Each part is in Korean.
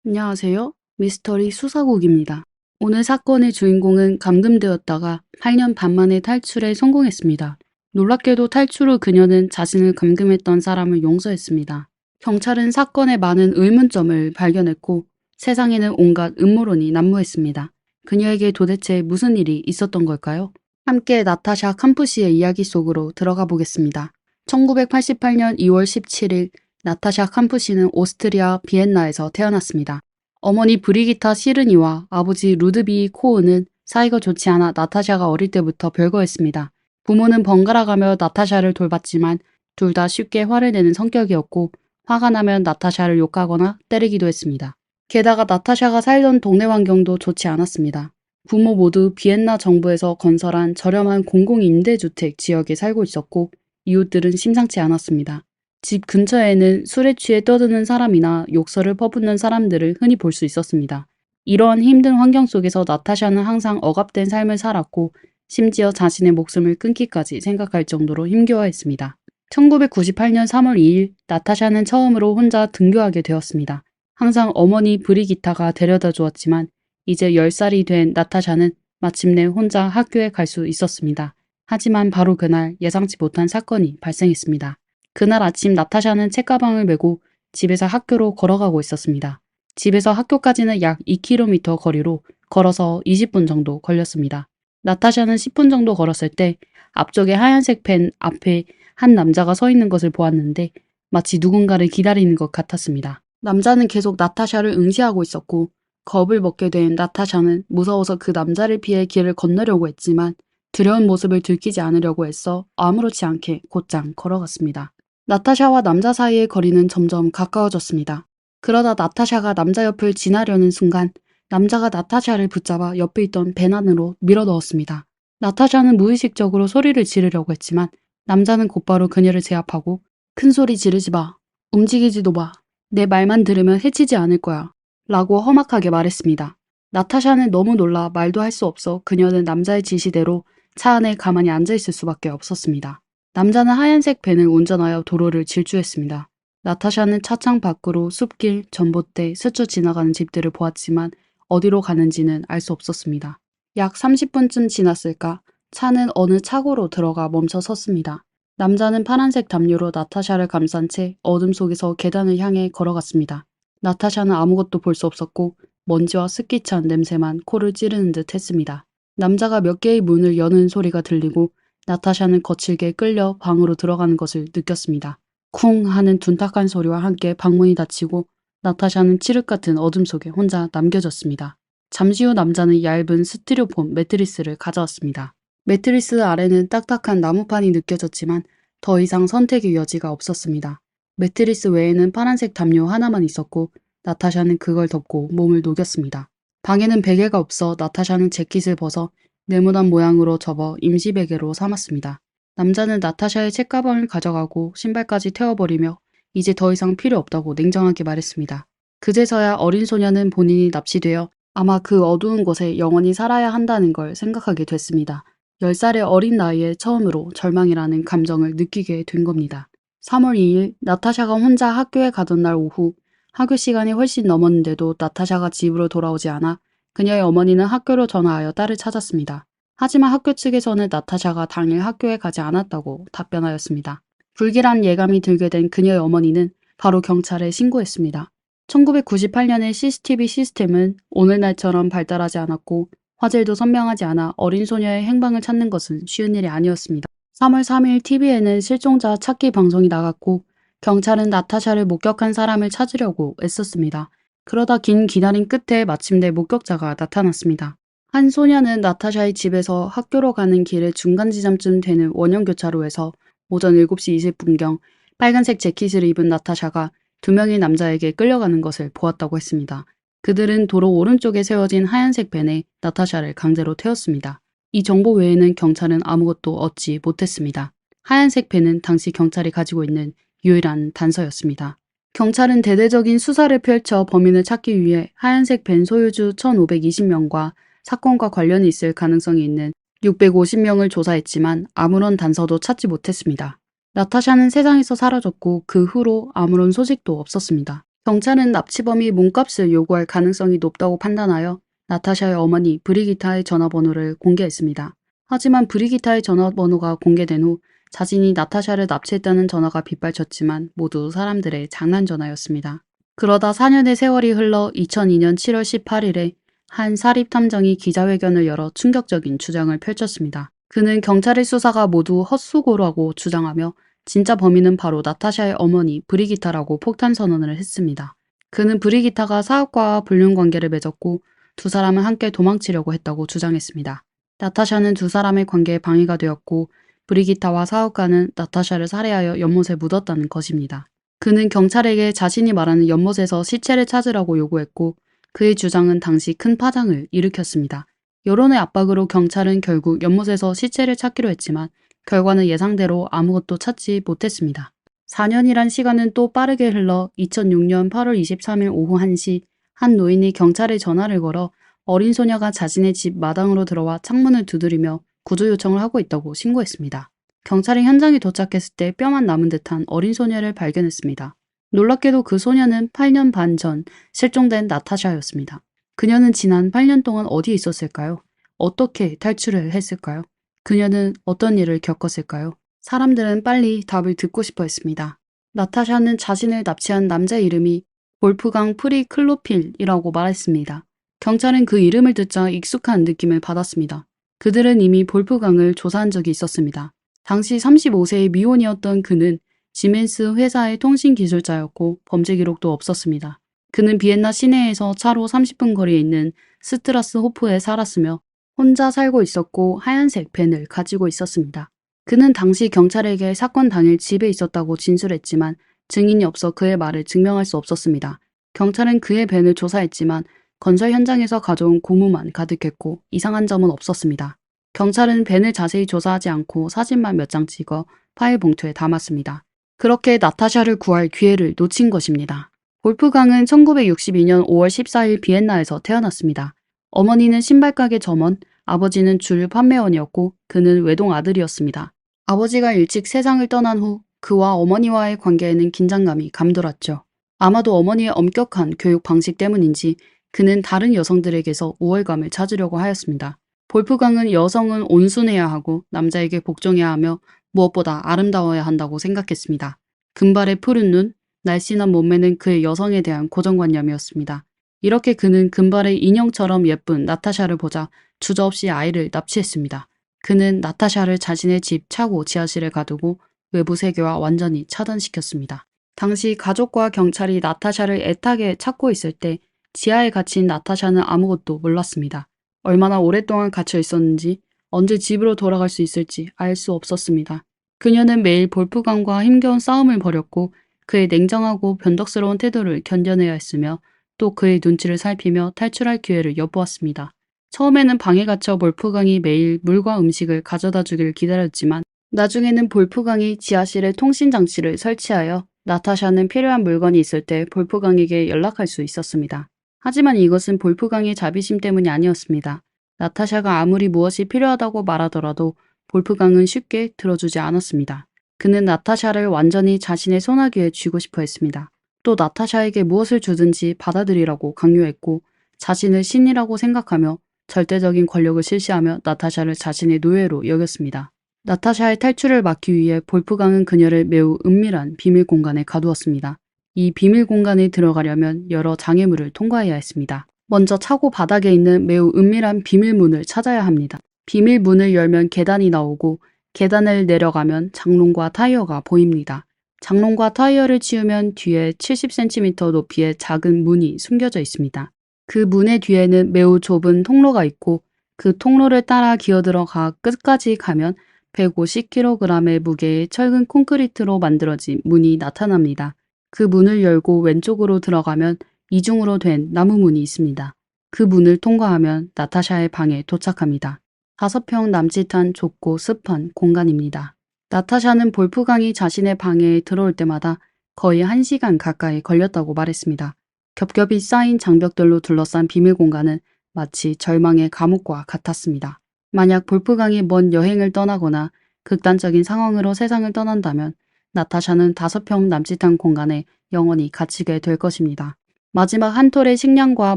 안녕하세요. 미스터리 수사국입니다. 오늘 사건의 주인공은 감금되었다가 8년 반 만에 탈출에 성공했습니다. 놀랍게도 탈출 후 그녀는 자신을 감금했던 사람을 용서했습니다. 경찰은 사건에 많은 의문점을 발견했고 세상에는 온갖 음모론이 난무했습니다. 그녀에게 도대체 무슨 일이 있었던 걸까요? 함께 나타샤 캄푸시의 이야기 속으로 들어가 보겠습니다. 1988년 2월 17일 나타샤 캄푸시는 오스트리아 비엔나에서 태어났습니다. 어머니 브리기타 시르니와 아버지 루드비 코흐는 사이가 좋지 않아 나타샤가 어릴 때부터 별거했습니다. 부모는 번갈아가며 나타샤를 돌봤지만 둘 다 쉽게 화를 내는 성격이었고 화가 나면 나타샤를 욕하거나 때리기도 했습니다. 게다가 나타샤가 살던 동네 환경도 좋지 않았습니다. 부모 모두 비엔나 정부에서 건설한 저렴한 공공임대주택 지역에 살고 있었고 이웃들은 심상치 않았습니다. 집 근처에는 술에 취해 떠드는 사람이나 욕설을 퍼붓는 사람들을 흔히 볼 수 있었습니다. 이러한 힘든 환경 속에서 나타샤는 항상 억압된 삶을 살았고 심지어 자신의 목숨을 끊기까지 생각할 정도로 힘겨워했습니다. 1998년 3월 2일 나타샤는 처음으로 혼자 등교하게 되었습니다. 항상 어머니 브리기타가 데려다 주었지만 이제 10살이 된 나타샤는 마침내 혼자 학교에 갈 수 있었습니다. 하지만 바로 그날 예상치 못한 사건이 발생했습니다. 그날 아침 나타샤는 책가방을 메고 집에서 학교로 걸어가고 있었습니다. 집에서 학교까지는 약 2km 거리로 걸어서 20분 정도 걸렸습니다. 나타샤는 10분 정도 걸었을 때 앞쪽에 하얀색 펜 앞에 한 남자가 서 있는 것을 보았는데 마치 누군가를 기다리는 것 같았습니다. 남자는 계속 나타샤를 응시하고 있었고 겁을 먹게 된 나타샤는 무서워서 그 남자를 피해 길을 건너려고 했지만 두려운 모습을 들키지 않으려고 애써 아무렇지 않게 곧장 걸어갔습니다. 나타샤와 남자 사이의 거리는 점점 가까워졌습니다. 그러다 나타샤가 남자 옆을 지나려는 순간 남자가 나타샤를 붙잡아 옆에 있던 벤 안으로 밀어 넣었습니다. 나타샤는 무의식적으로 소리를 지르려고 했지만 남자는 곧바로 그녀를 제압하고 큰 소리 지르지 마. 움직이지도 마. 내 말만 들으면 해치지 않을 거야. 라고 험악하게 말했습니다. 나타샤는 너무 놀라 말도 할 수 없어 그녀는 남자의 지시대로 차 안에 가만히 앉아있을 수밖에 없었습니다. 남자는 하얀색 벤을 운전하여 도로를 질주했습니다. 나타샤는 차창 밖으로 숲길, 전봇대, 스쳐 지나가는 집들을 보았지만 어디로 가는지는 알 수 없었습니다. 약 30분쯤 지났을까 차는 어느 차고로 들어가 멈춰 섰습니다. 남자는 파란색 담요로 나타샤를 감싼 채 어둠 속에서 계단을 향해 걸어갔습니다. 나타샤는 아무것도 볼 수 없었고 먼지와 습기 찬 냄새만 코를 찌르는 듯 했습니다. 남자가 몇 개의 문을 여는 소리가 들리고 나타샤는 거칠게 끌려 방으로 들어가는 것을 느꼈습니다. 쿵 하는 둔탁한 소리와 함께 방문이 닫히고 나타샤는 칠흑 같은 어둠 속에 혼자 남겨졌습니다. 잠시 후 남자는 얇은 스티로폼 매트리스를 가져왔습니다. 매트리스 아래는 딱딱한 나무판이 느껴졌지만 더 이상 선택의 여지가 없었습니다. 매트리스 외에는 파란색 담요 하나만 있었고 나타샤는 그걸 덮고 몸을 녹였습니다. 방에는 베개가 없어 나타샤는 재킷을 벗어 네모난 모양으로 접어 임시 베개로 삼았습니다. 남자는 나타샤의 책가방을 가져가고 신발까지 태워버리며 이제 더 이상 필요 없다고 냉정하게 말했습니다. 그제서야 어린 소녀는 본인이 납치되어 아마 그 어두운 곳에 영원히 살아야 한다는 걸 생각하게 됐습니다. 10살의 어린 나이에 처음으로 절망이라는 감정을 느끼게 된 겁니다. 3월 2일 나타샤가 혼자 학교에 가던 날 오후 학교 시간이 훨씬 넘었는데도 나타샤가 집으로 돌아오지 않아 그녀의 어머니는 학교로 전화하여 딸을 찾았습니다. 하지만 학교 측에서는 나타샤가 당일 학교에 가지 않았다고 답변하였습니다. 불길한 예감이 들게 된 그녀의 어머니는 바로 경찰에 신고했습니다. 1998년의 CCTV 시스템은 오늘날처럼 발달하지 않았고 화질도 선명하지 않아 어린 소녀의 행방을 찾는 것은 쉬운 일이 아니었습니다. 3월 3일 TV에는 실종자 찾기 방송이 나갔고 경찰은 나타샤를 목격한 사람을 찾으려고 애썼습니다. 그러다 긴 기다림 끝에 마침내 목격자가 나타났습니다. 한 소녀는 나타샤의 집에서 학교로 가는 길의 중간 지점쯤 되는 원형교차로에서 오전 7시 20분경 빨간색 재킷을 입은 나타샤가 2명의 남자에게 끌려가는 것을 보았다고 했습니다. 그들은 도로 오른쪽에 세워진 하얀색 밴에 나타샤를 강제로 태웠습니다. 이 정보 외에는 경찰은 아무것도 얻지 못했습니다. 하얀색 밴은 당시 경찰이 가지고 있는 유일한 단서였습니다. 경찰은 대대적인 수사를 펼쳐 범인을 찾기 위해 하얀색 밴 소유주 1,520명과 사건과 관련이 있을 가능성이 있는 650명을 조사했지만 아무런 단서도 찾지 못했습니다. 나타샤는 세상에서 사라졌고 그 후로 아무런 소식도 없었습니다. 경찰은 납치범이 몸값을 요구할 가능성이 높다고 판단하여 나타샤의 어머니 브리기타의 전화번호를 공개했습니다. 하지만 브리기타의 전화번호가 공개된 후 자신이 나타샤를 납치했다는 전화가 빗발쳤지만 모두 사람들의 장난 전화였습니다. 그러다 4년의 세월이 흘러 2002년 7월 18일에 한 사립탐정이 기자회견을 열어 충격적인 주장을 펼쳤습니다. 그는 경찰의 수사가 모두 헛수고라고 주장하며 진짜 범인은 바로 나타샤의 어머니 브리기타라고 폭탄 선언을 했습니다. 그는 브리기타가 사업가와 불륜 관계를 맺었고 두 사람은 함께 도망치려고 했다고 주장했습니다. 나타샤는 두 사람의 관계에 방해가 되었고 브리기타와 사업가는 나타샤를 살해하여 연못에 묻었다는 것입니다. 그는 경찰에게 자신이 말하는 연못에서 시체를 찾으라고 요구했고 그의 주장은 당시 큰 파장을 일으켰습니다. 여론의 압박으로 경찰은 결국 연못에서 시체를 찾기로 했지만 결과는 예상대로 아무것도 찾지 못했습니다. 4년이란 시간은 또 빠르게 흘러 2006년 8월 23일 오후 1시 한 노인이 경찰에 전화를 걸어 어린 소녀가 자신의 집 마당으로 들어와 창문을 두드리며 구조 요청을 하고 있다고 신고했습니다. 경찰이 현장에 도착했을 때 뼈만 남은 듯한 어린 소녀를 발견했습니다. 놀랍게도 그 소녀는 8년 반 전 실종된 나타샤였습니다. 그녀는 지난 8년 동안 어디에 있었을까요? 어떻게 탈출을 했을까요? 그녀는 어떤 일을 겪었을까요? 사람들은 빨리 답을 듣고 싶어 했습니다. 나타샤는 자신을 납치한 남자 이름이 볼프강 프리클로필이라고 말했습니다. 경찰은 그 이름을 듣자 익숙한 느낌을 받았습니다. 그들은 이미 볼프강을 조사한 적이 있었습니다. 당시 35세의 미혼이었던 그는 지멘스 회사의 통신기술자였고 범죄 기록도 없었습니다. 그는 비엔나 시내에서 차로 30분 거리에 있는 스트라스 호프에 살았으며 혼자 살고 있었고 하얀색 밴을 가지고 있었습니다. 그는 당시 경찰에게 사건 당일 집에 있었다고 진술했지만 증인이 없어 그의 말을 증명할 수 없었습니다. 경찰은 그의 밴을 조사했지만 건설 현장에서 가져온 고무만 가득했고 이상한 점은 없었습니다. 경찰은 밴을 자세히 조사하지 않고 사진만 몇 장 찍어 파일 봉투에 담았습니다. 그렇게 나타샤를 구할 기회를 놓친 것입니다. 볼프강은 1962년 5월 14일 비엔나에서 태어났습니다. 어머니는 신발가게 점원, 아버지는 줄 판매원이었고 그는 외동 아들이었습니다. 아버지가 일찍 세상을 떠난 후 그와 어머니와의 관계에는 긴장감이 감돌았죠. 아마도 어머니의 엄격한 교육 방식 때문인지 그는 다른 여성들에게서 우월감을 찾으려고 하였습니다. 볼프강은 여성은 온순해야 하고 남자에게 복종해야 하며 무엇보다 아름다워야 한다고 생각했습니다. 금발의 푸른 눈, 날씬한 몸매는 그의 여성에 대한 고정관념이었습니다. 이렇게 그는 금발의 인형처럼 예쁜 나타샤를 보자 주저없이 아이를 납치했습니다. 그는 나타샤를 자신의 집 차고 지하실에 가두고 외부 세계와 완전히 차단시켰습니다. 당시 가족과 경찰이 나타샤를 애타게 찾고 있을 때 지하에 갇힌 나타샤는 아무것도 몰랐습니다. 얼마나 오랫동안 갇혀 있었는지 언제 집으로 돌아갈 수 있을지 알 수 없었습니다. 그녀는 매일 볼프강과 힘겨운 싸움을 벌였고 그의 냉정하고 변덕스러운 태도를 견뎌내야 했으며 또 그의 눈치를 살피며 탈출할 기회를 엿보았습니다. 처음에는 방에 갇혀 볼프강이 매일 물과 음식을 가져다 주길 기다렸지만 나중에는 볼프강이 지하실에 통신장치를 설치하여 나타샤는 필요한 물건이 있을 때 볼프강에게 연락할 수 있었습니다. 하지만 이것은 볼프강의 자비심 때문이 아니었습니다. 나타샤가 아무리 무엇이 필요하다고 말하더라도 볼프강은 쉽게 들어주지 않았습니다. 그는 나타샤를 완전히 자신의 손아귀에 쥐고 싶어 했습니다. 또 나타샤에게 무엇을 주든지 받아들이라고 강요했고 자신을 신이라고 생각하며 절대적인 권력을 실시하며 나타샤를 자신의 노예로 여겼습니다. 나타샤의 탈출을 막기 위해 볼프강은 그녀를 매우 은밀한 비밀 공간에 가두었습니다. 이 비밀 공간에 들어가려면 여러 장애물을 통과해야 했습니다. 먼저 차고 바닥에 있는 매우 은밀한 비밀문을 찾아야 합니다. 비밀문을 열면 계단이 나오고 계단을 내려가면 장롱과 타이어가 보입니다. 장롱과 타이어를 치우면 뒤에 70cm 높이의 작은 문이 숨겨져 있습니다. 그 문의 뒤에는 매우 좁은 통로가 있고 그 통로를 따라 기어들어가 끝까지 가면 150kg의 무게의 철근 콘크리트로 만들어진 문이 나타납니다. 그 문을 열고 왼쪽으로 들어가면 이중으로 된 나무 문이 있습니다. 그 문을 통과하면 나타샤의 방에 도착합니다. 5평 남짓한 좁고 습한 공간입니다. 나타샤는 볼프강이 자신의 방에 들어올 때마다 거의 1시간 가까이 걸렸다고 말했습니다. 겹겹이 쌓인 장벽들로 둘러싼 비밀 공간은 마치 절망의 감옥과 같았습니다. 만약 볼프강이 먼 여행을 떠나거나 극단적인 상황으로 세상을 떠난다면 나타샤는 5평 남짓한 공간에 영원히 갇히게 될 것입니다. 마지막 한 톨의 식량과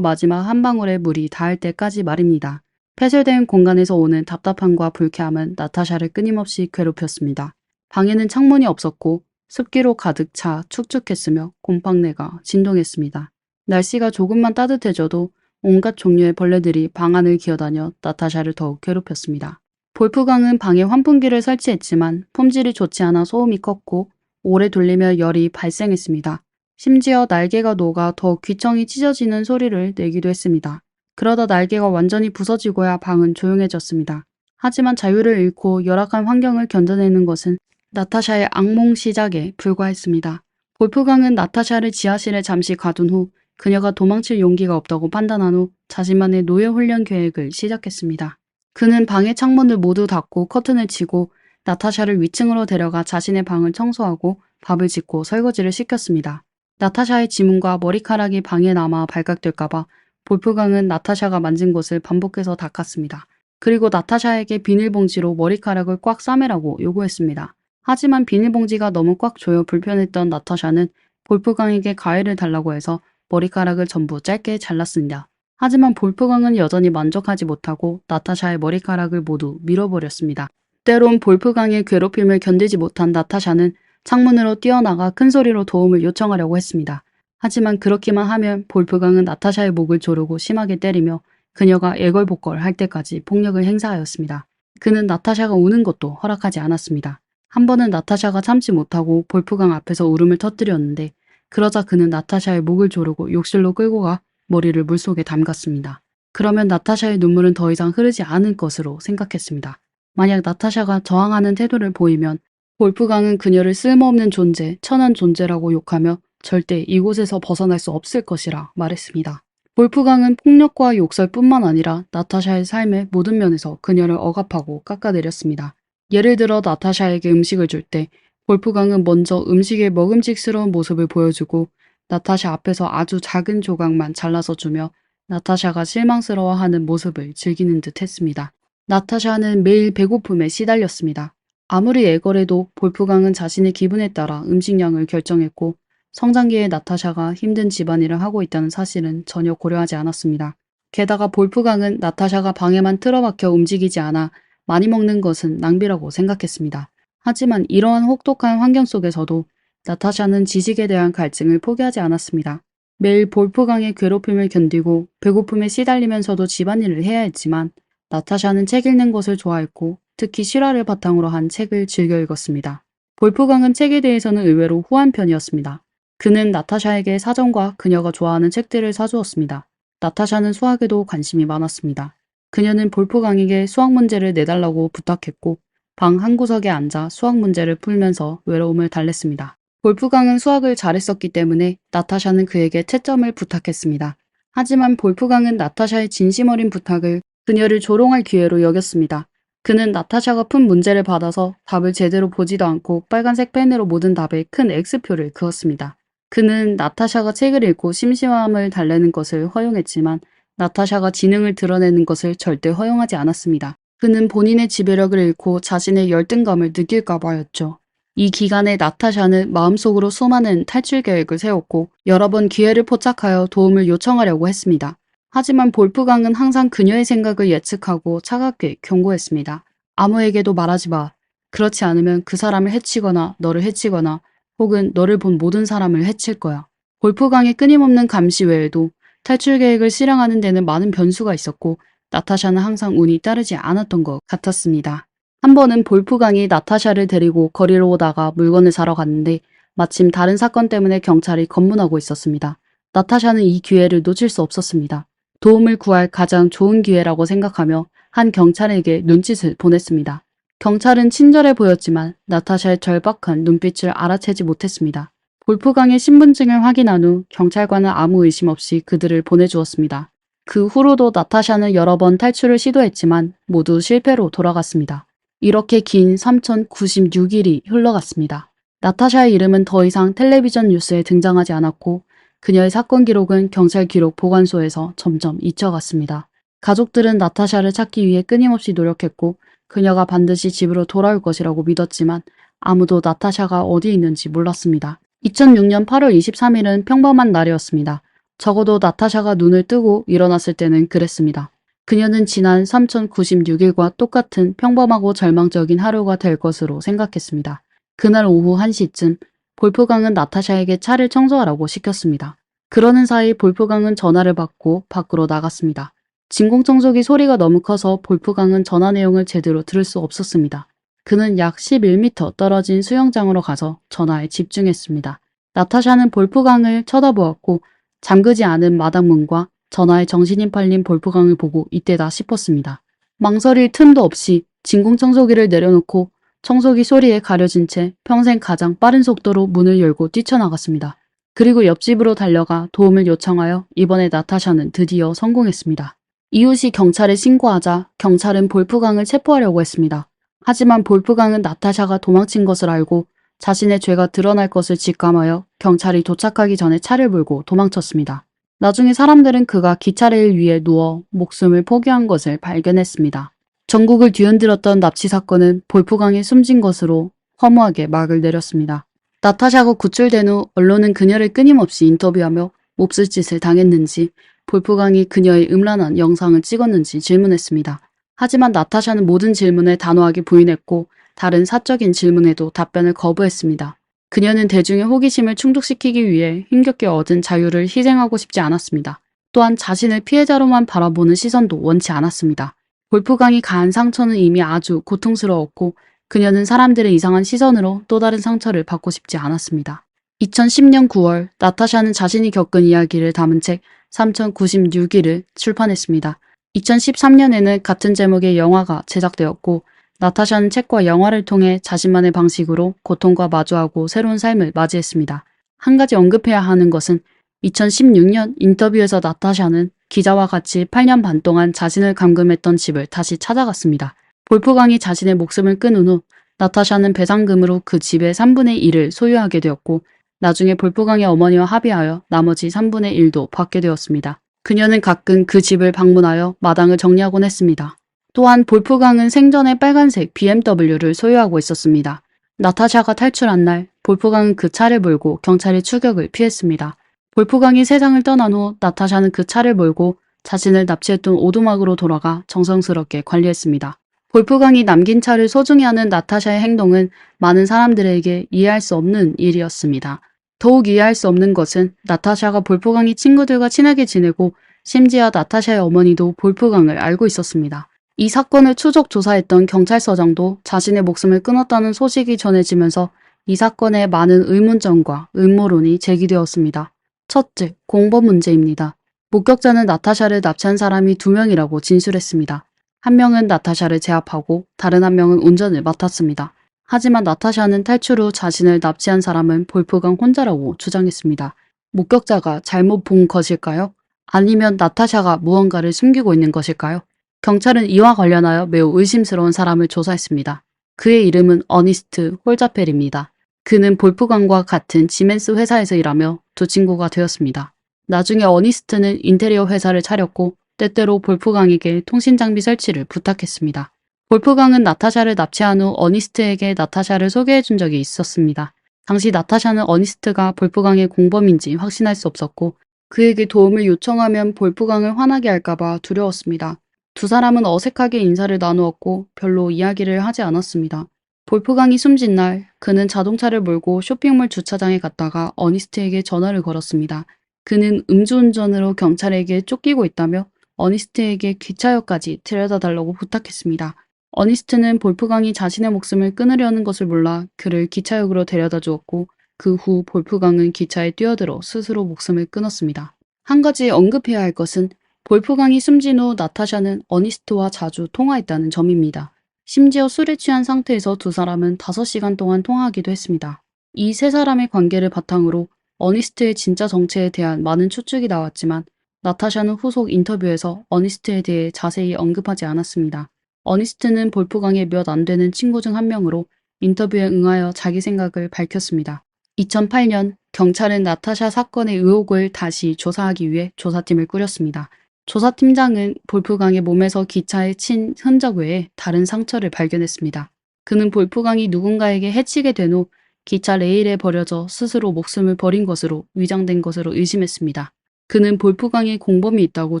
마지막 한 방울의 물이 닿을 때까지 말입니다. 폐쇄된 공간에서 오는 답답함과 불쾌함은 나타샤를 끊임없이 괴롭혔습니다. 방에는 창문이 없었고 습기로 가득 차 축축했으며 곰팡내가 진동했습니다. 날씨가 조금만 따뜻해져도 온갖 종류의 벌레들이 방 안을 기어다녀 나타샤를 더욱 괴롭혔습니다. 볼프강은 방에 환풍기를 설치했지만 품질이 좋지 않아 소음이 컸고 오래 돌리며 열이 발생했습니다. 심지어 날개가 녹아 더 귀청이 찢어지는 소리를 내기도 했습니다. 그러다 날개가 완전히 부서지고야 방은 조용해졌습니다. 하지만 자유를 잃고 열악한 환경을 견뎌내는 것은 나타샤의 악몽 시작에 불과했습니다. 볼프강은 나타샤를 지하실에 잠시 가둔 후 그녀가 도망칠 용기가 없다고 판단한 후 자신만의 노예 훈련 계획을 시작했습니다. 그는 방의 창문을 모두 닫고 커튼을 치고 나타샤를 위층으로 데려가 자신의 방을 청소하고 밥을 짓고 설거지를 시켰습니다. 나타샤의 지문과 머리카락이 방에 남아 발각될까봐 볼프강은 나타샤가 만진 곳을 반복해서 닦았습니다. 그리고 나타샤에게 비닐봉지로 머리카락을 꽉 싸매라고 요구했습니다. 하지만 비닐봉지가 너무 꽉 조여 불편했던 나타샤는 볼프강에게 가위를 달라고 해서 머리카락을 전부 짧게 잘랐습니다. 하지만 볼프강은 여전히 만족하지 못하고 나타샤의 머리카락을 모두 밀어버렸습니다. 때론 볼프강의 괴롭힘을 견디지 못한 나타샤는 창문으로 뛰어나가 큰 소리로 도움을 요청하려고 했습니다. 하지만 그렇게만 하면 볼프강은 나타샤의 목을 조르고 심하게 때리며 그녀가 애걸복걸 할 때까지 폭력을 행사하였습니다. 그는 나타샤가 우는 것도 허락하지 않았습니다. 한 번은 나타샤가 참지 못하고 볼프강 앞에서 울음을 터뜨렸는데 그러자 그는 나타샤의 목을 조르고 욕실로 끌고 가 머리를 물속에 담갔습니다. 그러면 나타샤의 눈물은 더 이상 흐르지 않을 것으로 생각했습니다. 만약 나타샤가 저항하는 태도를 보이면 볼프강은 그녀를 쓸모없는 존재, 천한 존재라고 욕하며 절대 이곳에서 벗어날 수 없을 것이라 말했습니다. 볼프강은 폭력과 욕설뿐만 아니라 나타샤의 삶의 모든 면에서 그녀를 억압하고 깎아내렸습니다. 예를 들어 나타샤에게 음식을 줄 때 볼프강은 먼저 음식의 먹음직스러운 모습을 보여주고 나타샤 앞에서 아주 작은 조각만 잘라서 주며 나타샤가 실망스러워하는 모습을 즐기는 듯 했습니다. 나타샤는 매일 배고픔에 시달렸습니다. 아무리 애걸해도 볼프강은 자신의 기분에 따라 음식량을 결정했고 성장기에 나타샤가 힘든 집안일을 하고 있다는 사실은 전혀 고려하지 않았습니다. 게다가 볼프강은 나타샤가 방에만 틀어박혀 움직이지 않아 많이 먹는 것은 낭비라고 생각했습니다. 하지만 이러한 혹독한 환경 속에서도 나타샤는 지식에 대한 갈증을 포기하지 않았습니다. 매일 볼프강의 괴롭힘을 견디고 배고픔에 시달리면서도 집안일을 해야 했지만 나타샤는 책 읽는 것을 좋아했고 특히 실화를 바탕으로 한 책을 즐겨 읽었습니다. 볼프강은 책에 대해서는 의외로 후한 편이었습니다. 그는 나타샤에게 사전과 그녀가 좋아하는 책들을 사주었습니다. 나타샤는 수학에도 관심이 많았습니다. 그녀는 볼프강에게 수학 문제를 내달라고 부탁했고 방 한 구석에 앉아 수학 문제를 풀면서 외로움을 달랬습니다. 볼프강은 수학을 잘했었기 때문에 나타샤는 그에게 채점을 부탁했습니다. 하지만 볼프강은 나타샤의 진심 어린 부탁을 그녀를 조롱할 기회로 여겼습니다. 그는 나타샤가 푼 문제를 받아서 답을 제대로 보지도 않고 빨간색 펜으로 모든 답에 큰 X표를 그었습니다. 그는 나타샤가 책을 읽고 심심함을 달래는 것을 허용했지만 나타샤가 지능을 드러내는 것을 절대 허용하지 않았습니다. 그는 본인의 지배력을 잃고 자신의 열등감을 느낄까 봐였죠. 이 기간에 나타샤는 마음속으로 수많은 탈출 계획을 세웠고 여러 번 기회를 포착하여 도움을 요청하려고 했습니다. 하지만 볼프강은 항상 그녀의 생각을 예측하고 차갑게 경고했습니다. 아무에게도 말하지 마. 그렇지 않으면 그 사람을 해치거나 너를 해치거나 혹은 너를 본 모든 사람을 해칠 거야. 볼프강의 끊임없는 감시 외에도 탈출 계획을 실행하는 데는 많은 변수가 있었고 나타샤는 항상 운이 따르지 않았던 것 같았습니다. 한 번은 볼프강이 나타샤를 데리고 거리로 오다가 물건을 사러 갔는데 마침 다른 사건 때문에 경찰이 검문하고 있었습니다. 나타샤는 이 기회를 놓칠 수 없었습니다. 도움을 구할 가장 좋은 기회라고 생각하며 한 경찰에게 눈짓을 보냈습니다. 경찰은 친절해 보였지만 나타샤의 절박한 눈빛을 알아채지 못했습니다. 볼프강의 신분증을 확인한 후 경찰관은 아무 의심 없이 그들을 보내주었습니다. 그 후로도 나타샤는 여러 번 탈출을 시도했지만 모두 실패로 돌아갔습니다. 이렇게 긴 3096일이 흘러갔습니다. 나타샤의 이름은 더 이상 텔레비전 뉴스에 등장하지 않았고 그녀의 사건 기록은 경찰 기록 보관소에서 점점 잊혀갔습니다. 가족들은 나타샤를 찾기 위해 끊임없이 노력했고 그녀가 반드시 집으로 돌아올 것이라고 믿었지만 아무도 나타샤가 어디 있는지 몰랐습니다. 2006년 8월 23일은 평범한 날이었습니다. 적어도 나타샤가 눈을 뜨고 일어났을 때는 그랬습니다. 그녀는 지난 3096일과 똑같은 평범하고 절망적인 하루가 될 것으로 생각했습니다. 그날 오후 1시쯤 볼프강은 나타샤에게 차를 청소하라고 시켰습니다. 그러는 사이 볼프강은 전화를 받고 밖으로 나갔습니다. 진공청소기 소리가 너무 커서 볼프강은 전화 내용을 제대로 들을 수 없었습니다. 그는 약 11m 떨어진 수영장으로 가서 전화에 집중했습니다. 나타샤는 볼프강을 쳐다보았고 잠그지 않은 마당문과 전화에 정신이 팔린 볼프강을 보고 이때다 싶었습니다. 망설일 틈도 없이 진공청소기를 내려놓고 청소기 소리에 가려진 채 평생 가장 빠른 속도로 문을 열고 뛰쳐나갔습니다. 그리고 옆집으로 달려가 도움을 요청하여 이번에 나타샤는 드디어 성공했습니다. 이웃이 경찰에 신고하자 경찰은 볼프강을 체포하려고 했습니다. 하지만 볼프강은 나타샤가 도망친 것을 알고 자신의 죄가 드러날 것을 직감하여 경찰이 도착하기 전에 차를 몰고 도망쳤습니다. 나중에 사람들은 그가 기차레일 위에 누워 목숨을 포기한 것을 발견했습니다. 전국을 뒤흔들었던 납치 사건은 볼프강이 숨진 것으로 허무하게 막을 내렸습니다. 나타샤가 구출된 후 언론은 그녀를 끊임없이 인터뷰하며 몹쓸 짓을 당했는지 볼프강이 그녀의 음란한 영상을 찍었는지 질문했습니다. 하지만 나타샤는 모든 질문에 단호하게 부인했고 다른 사적인 질문에도 답변을 거부했습니다. 그녀는 대중의 호기심을 충족시키기 위해 힘겹게 얻은 자유를 희생하고 싶지 않았습니다. 또한 자신을 피해자로만 바라보는 시선도 원치 않았습니다. 볼프강이 가한 상처는 이미 아주 고통스러웠고 그녀는 사람들의 이상한 시선으로 또 다른 상처를 받고 싶지 않았습니다. 2010년 9월 나타샤는 자신이 겪은 이야기를 담은 책 3096일을 출판했습니다. 2013년에는 같은 제목의 영화가 제작되었고 나타샤는 책과 영화를 통해 자신만의 방식으로 고통과 마주하고 새로운 삶을 맞이했습니다. 한 가지 언급해야 하는 것은 2016년 인터뷰에서 나타샤는 기자와 같이 8년 반 동안 자신을 감금했던 집을 다시 찾아갔습니다. 볼프강이 자신의 목숨을 끊은 후 나타샤는 배상금으로 그 집의 3분의 1을 소유하게 되었고 나중에 볼프강의 어머니와 합의하여 나머지 3분의 1도 받게 되었습니다. 그녀는 가끔 그 집을 방문하여 마당을 정리하곤 했습니다. 또한 볼프강은 생전에 빨간색 BMW를 소유하고 있었습니다. 나타샤가 탈출한 날 볼프강은 그 차를 몰고 경찰의 추격을 피했습니다. 볼프강이 세상을 떠난 후 나타샤는 그 차를 몰고 자신을 납치했던 오두막으로 돌아가 정성스럽게 관리했습니다. 볼프강이 남긴 차를 소중히 하는 나타샤의 행동은 많은 사람들에게 이해할 수 없는 일이었습니다. 더욱 이해할 수 없는 것은 나타샤가 볼프강이 친구들과 친하게 지내고 심지어 나타샤의 어머니도 볼프강을 알고 있었습니다. 이 사건을 추적 조사했던 경찰서장도 자신의 목숨을 끊었다는 소식이 전해지면서 이 사건에 많은 의문점과 음모론이 제기되었습니다. 첫째, 공범 문제입니다. 목격자는 나타샤를 납치한 사람이 2명이라고 진술했습니다. 한 명은 나타샤를 제압하고 다른 한 명은 운전을 맡았습니다. 하지만 나타샤는 탈출 후 자신을 납치한 사람은 볼프강 혼자라고 주장했습니다. 목격자가 잘못 본 것일까요? 아니면 나타샤가 무언가를 숨기고 있는 것일까요? 경찰은 이와 관련하여 매우 의심스러운 사람을 조사했습니다. 그의 이름은 어니스트 홀자펠입니다. 그는 볼프강과 같은 지멘스 회사에서 일하며 두 친구가 되었습니다. 나중에 어니스트는 인테리어 회사를 차렸고 때때로 볼프강에게 통신장비 설치를 부탁했습니다. 볼프강은 나타샤를 납치한 후 어니스트에게 나타샤를 소개해준 적이 있었습니다. 당시 나타샤는 어니스트가 볼프강의 공범인지 확신할 수 없었고 그에게 도움을 요청하면 볼프강을 화나게 할까봐 두려웠습니다. 두 사람은 어색하게 인사를 나누었고 별로 이야기를 하지 않았습니다. 볼프강이 숨진 날 그는 자동차를 몰고 쇼핑몰 주차장에 갔다가 어니스트에게 전화를 걸었습니다. 그는 음주운전으로 경찰에게 쫓기고 있다며 어니스트에게 기차역까지 데려다달라고 부탁했습니다. 어니스트는 볼프강이 자신의 목숨을 끊으려는 것을 몰라 그를 기차역으로 데려다 주었고 그 후 볼프강은 기차에 뛰어들어 스스로 목숨을 끊었습니다. 한 가지 언급해야 할 것은 볼프강이 숨진 후 나타샤는 어니스트와 자주 통화했다는 점입니다. 심지어 술에 취한 상태에서 두 사람은 5시간 동안 통화하기도 했습니다. 이 세 사람의 관계를 바탕으로 어니스트의 진짜 정체에 대한 많은 추측이 나왔지만 나타샤는 후속 인터뷰에서 어니스트에 대해 자세히 언급하지 않았습니다. 어니스트는 볼프강의 몇 안 되는 친구 중 한 명으로 인터뷰에 응하여 자기 생각을 밝혔습니다. 2008년 경찰은 나타샤 사건의 의혹을 다시 조사하기 위해 조사팀을 꾸렸습니다. 조사팀장은 볼프강의 몸에서 기차에 친 흔적 외에 다른 상처를 발견했습니다. 그는 볼프강이 누군가에게 해치게 된 후 기차 레일에 버려져 스스로 목숨을 버린 것으로 위장된 것으로 의심했습니다. 그는 볼프강에 공범이 있다고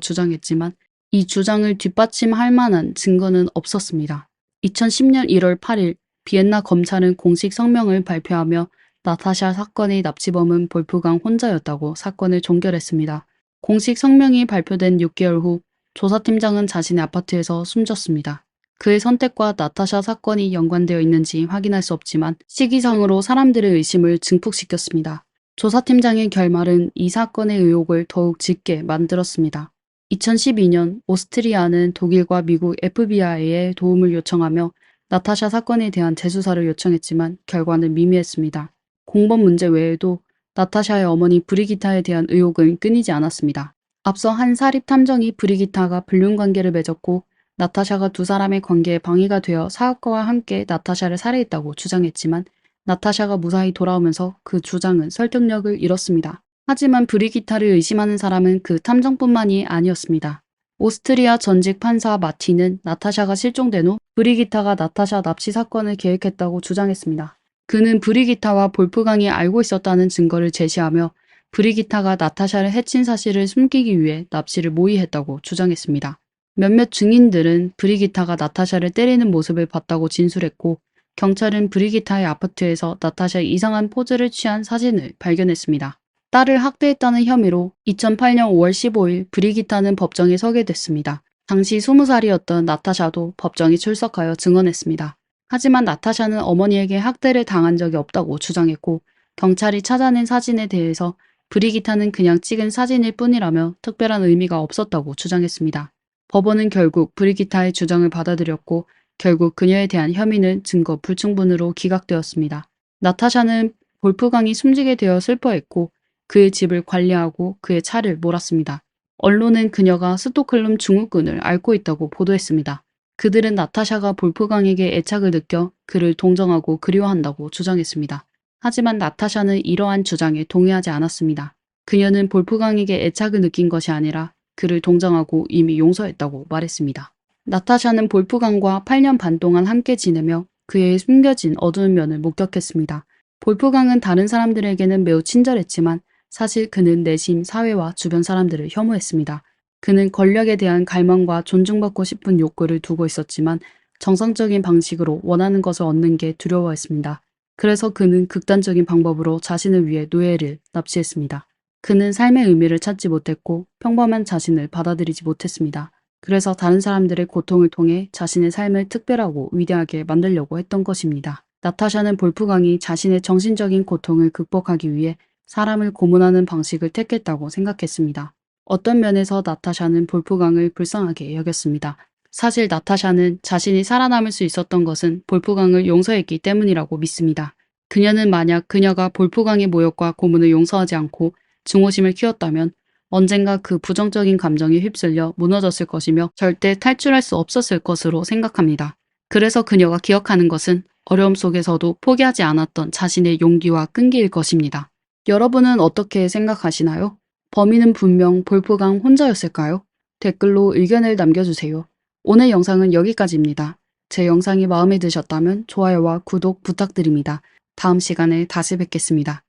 주장했지만 이 주장을 뒷받침할 만한 증거는 없었습니다. 2010년 1월 8일 비엔나 검찰은 공식 성명을 발표하며 나타샤 사건의 납치범은 볼프강 혼자였다고 사건을 종결했습니다. 공식 성명이 발표된 6개월 후 조사팀장은 자신의 아파트에서 숨졌습니다. 그의 선택과 나타샤 사건이 연관되어 있는지 확인할 수 없지만 시기상으로 사람들의 의심을 증폭시켰습니다. 조사팀장의 결말은 이 사건의 의혹을 더욱 짙게 만들었습니다. 2012년 오스트리아는 독일과 미국 FBI에 도움을 요청하며 나타샤 사건에 대한 재수사를 요청했지만 결과는 미미했습니다. 공범 문제 외에도 나타샤의 어머니 브리기타에 대한 의혹은 끊이지 않았습니다. 앞서 한 사립 탐정이 브리기타가 불륜 관계를 맺었고 나타샤가 두 사람의 관계에 방해가 되어 사업가와 함께 나타샤를 살해했다고 주장했지만 나타샤가 무사히 돌아오면서 그 주장은 설득력을 잃었습니다. 하지만 브리기타를 의심하는 사람은 그 탐정뿐만이 아니었습니다. 오스트리아 전직 판사 마티는 나타샤가 실종된 후 브리기타가 나타샤 납치 사건을 계획했다고 주장했습니다. 그는 브리기타와 볼프강이 알고 있었다는 증거를 제시하며 브리기타가 나타샤를 해친 사실을 숨기기 위해 납치를 모의했다고 주장했습니다. 몇몇 증인들은 브리기타가 나타샤를 때리는 모습을 봤다고 진술했고 경찰은 브리기타의 아파트에서 나타샤의 이상한 포즈를 취한 사진을 발견했습니다. 딸을 학대했다는 혐의로 2008년 5월 15일 브리기타는 법정에 서게 됐습니다. 당시 20살이었던 나타샤도 법정에 출석하여 증언했습니다. 하지만 나타샤는 어머니에게 학대를 당한 적이 없다고 주장했고 경찰이 찾아낸 사진에 대해서 브리기타는 그냥 찍은 사진일 뿐이라며 특별한 의미가 없었다고 주장했습니다. 법원은 결국 브리기타의 주장을 받아들였고 결국 그녀에 대한 혐의는 증거 불충분으로 기각되었습니다. 나타샤는 볼프강이 숨지게 되어 슬퍼했고 그의 집을 관리하고 그의 차를 몰았습니다. 언론은 그녀가 스톡홀름 증후군을 앓고 있다고 보도했습니다. 그들은 나타샤가 볼프강에게 애착을 느껴 그를 동정하고 그리워한다고 주장했습니다. 하지만 나타샤는 이러한 주장에 동의하지 않았습니다. 그녀는 볼프강에게 애착을 느낀 것이 아니라 그를 동정하고 이미 용서했다고 말했습니다. 나타샤는 볼프강과 8년 반 동안 함께 지내며 그의 숨겨진 어두운 면을 목격했습니다. 볼프강은 다른 사람들에게는 매우 친절했지만 사실 그는 내심 사회와 주변 사람들을 혐오했습니다. 그는 권력에 대한 갈망과 존중받고 싶은 욕구를 두고 있었지만 정상적인 방식으로 원하는 것을 얻는 게 두려워했습니다. 그래서 그는 극단적인 방법으로 자신을 위해 노예를 납치했습니다. 그는 삶의 의미를 찾지 못했고 평범한 자신을 받아들이지 못했습니다. 그래서 다른 사람들의 고통을 통해 자신의 삶을 특별하고 위대하게 만들려고 했던 것입니다. 나타샤는 볼프강이 자신의 정신적인 고통을 극복하기 위해 사람을 고문하는 방식을 택했다고 생각했습니다. 어떤 면에서 나타샤는 볼프강을 불쌍하게 여겼습니다. 사실 나타샤는 자신이 살아남을 수 있었던 것은 볼프강을 용서했기 때문이라고 믿습니다. 그녀는 만약 그녀가 볼프강의 모욕과 고문을 용서하지 않고 증오심을 키웠다면 언젠가 그 부정적인 감정에 휩쓸려 무너졌을 것이며 절대 탈출할 수 없었을 것으로 생각합니다. 그래서 그녀가 기억하는 것은 어려움 속에서도 포기하지 않았던 자신의 용기와 끈기일 것입니다. 여러분은 어떻게 생각하시나요? 범인은 분명 볼프강 혼자였을까요? 댓글로 의견을 남겨주세요. 오늘 영상은 여기까지입니다. 제 영상이 마음에 드셨다면 좋아요와 구독 부탁드립니다. 다음 시간에 다시 뵙겠습니다.